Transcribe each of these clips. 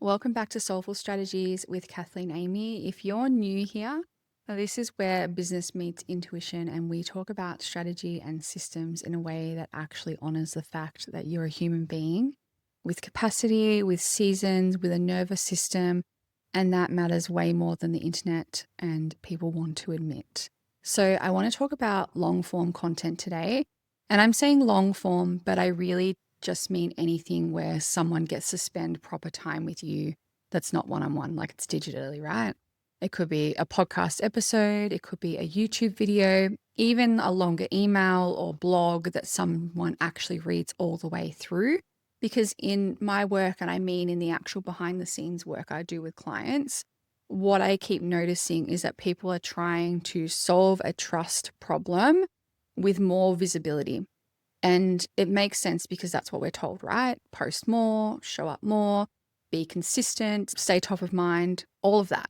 Welcome back to Soulful Strategies with Kathleen Amy. If you're new here, this is where business meets intuition, and we talk about strategy and systems in a way that actually honors the fact that you're a human being with capacity, with seasons, with a nervous system, and that matters way more than the internet and people want to admit. So, I want to talk about long form content today. And I'm saying long form, but I really just mean anything where someone gets to spend proper time with you that's not one-on-one, like it's digitally, right? It could be a podcast episode, it could be a YouTube video, even a longer email or blog that someone actually reads all the way through. Because in my work, and I mean in the actual behind the scenes work I do with clients, what I keep noticing is that people are trying to solve a trust problem with more visibility. And it makes sense because that's what we're told, right? Post more, show up more, be consistent, stay top of mind, all of that.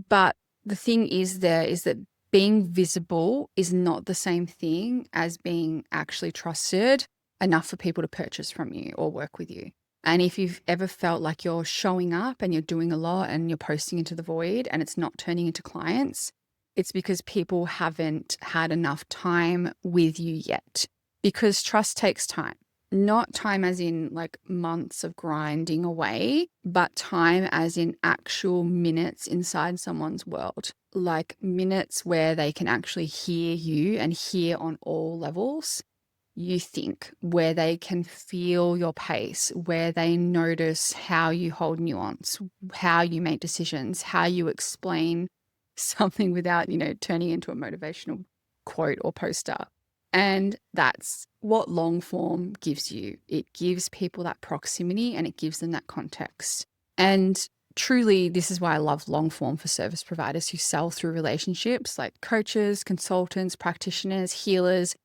But the thing is that being visible is not the same thing as being actually trusted enough for people to purchase from you or work with you. And if you've ever felt like you're showing up and you're doing a lot and you're posting into the void and it's not turning into clients, it's because people haven't had enough time with you yet. Because trust takes time, not time as in like months of grinding away, but time as in actual minutes inside someone's world, like minutes where they can actually hear you and hear on all levels you think, where they can feel your pace, where they notice how you hold nuance, how you make decisions, how you explain something without, turning into a motivational quote or poster. And that's what long form gives you. It gives people that proximity and it gives them that context. And truly, this is why I love long form for service providers who sell through relationships like coaches, consultants, practitioners, healers,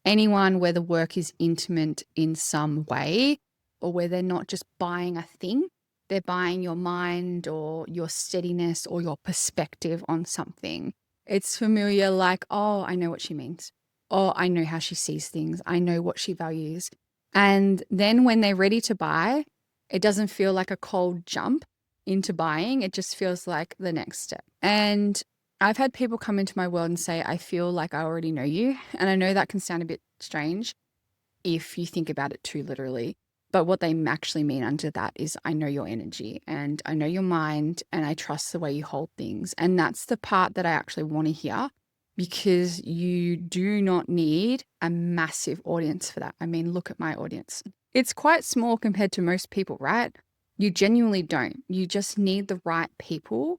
anyone where the work is intimate in some way, or where they're not just buying a thing, they're buying your mind or your steadiness or your perspective on something. It's familiar, like, oh, I know what she means. Oh, I know how she sees things. I know what she values. And then when they're ready to buy, it doesn't feel like a cold jump into buying. It just feels like the next step. And I've had people come into my world and say, I feel like I already know you. And I know that can sound a bit strange if you think about it too literally. But what they actually mean under that is I know your energy and I know your mind and I trust the way you hold things. And that's the part that I actually want to hear, because you do not need a massive audience for that. I mean, look at my audience. It's quite small compared to most people, right? You genuinely don't. You just need the right people,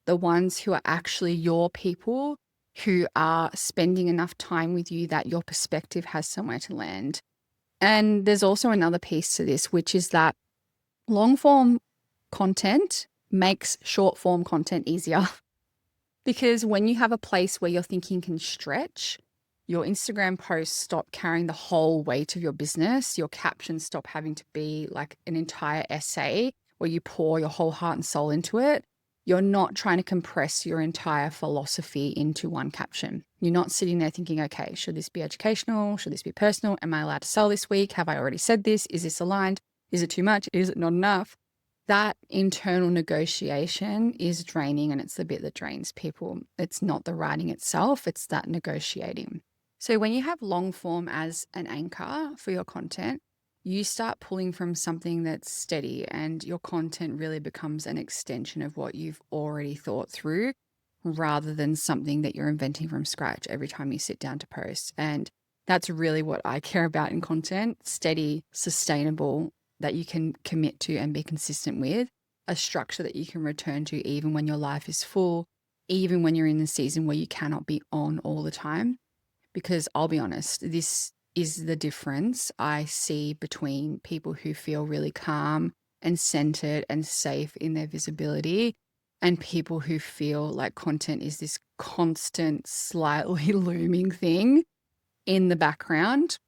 the ones who are actually your people, who are spending enough time with you that your perspective has somewhere to land. And there's also another piece to this, which is that long form content makes short form content easier. Because when you have a place where your thinking can stretch, your Instagram posts stop carrying the whole weight of your business, your captions stop having to be like an entire essay where you pour your whole heart and soul into it. You're not trying to compress your entire philosophy into one caption. You're not sitting there thinking, okay, should this be educational? Should this be personal? Am I allowed to sell this week? Have I already said this? Is this aligned? Is it too much? Is it not enough? That internal negotiation is draining, and it's the bit that drains people. It's not the writing itself, it's that negotiating. So when you have long form as an anchor for your content, you start pulling from something that's steady, and your content really becomes an extension of what you've already thought through, rather than something that you're inventing from scratch every time you sit down to post. And that's really what I care about in content: steady, sustainable, that you can commit to and be consistent with, a structure that you can return to even when your life is full, even when you're in the season where you cannot be on all the time. Because I'll be honest, this is the difference I see between people who feel really calm and centered and safe in their visibility and people who feel like content is this constant, slightly looming thing in the background.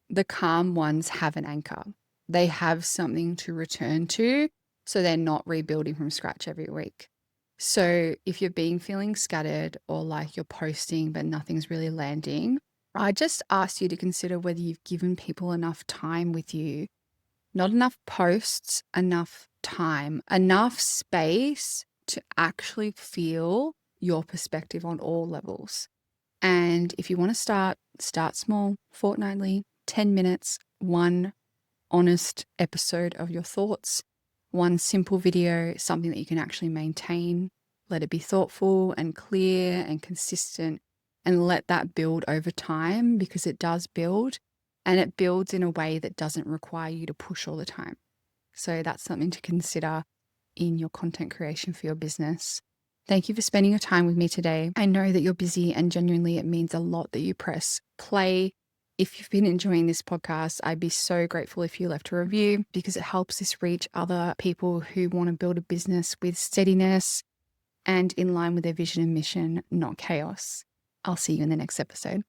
The calm ones have an anchor. They have something to return to, so they're not rebuilding from scratch every week. So if you're feeling scattered, or like you're posting but nothing's really landing, I just ask you to consider whether you've given people enough time with you Not enough posts, enough time, enough space to actually feel your perspective on all levels. And if you want to start small, fortnightly, 10 minutes, one honest episode of your thoughts, one simple video, something that you can actually maintain. Let it be thoughtful and clear and consistent, and let that build over time, because it does build, and it builds in a way that doesn't require you to push all the time. So that's something to consider in your content creation for your business. Thank you for spending your time with me today. I know that you're busy, and genuinely it means a lot that you press play. If you've been enjoying this podcast, I'd be so grateful if you left a review, because it helps this reach other people who want to build a business with steadiness and in line with their vision and mission, not chaos. I'll see you in the next episode.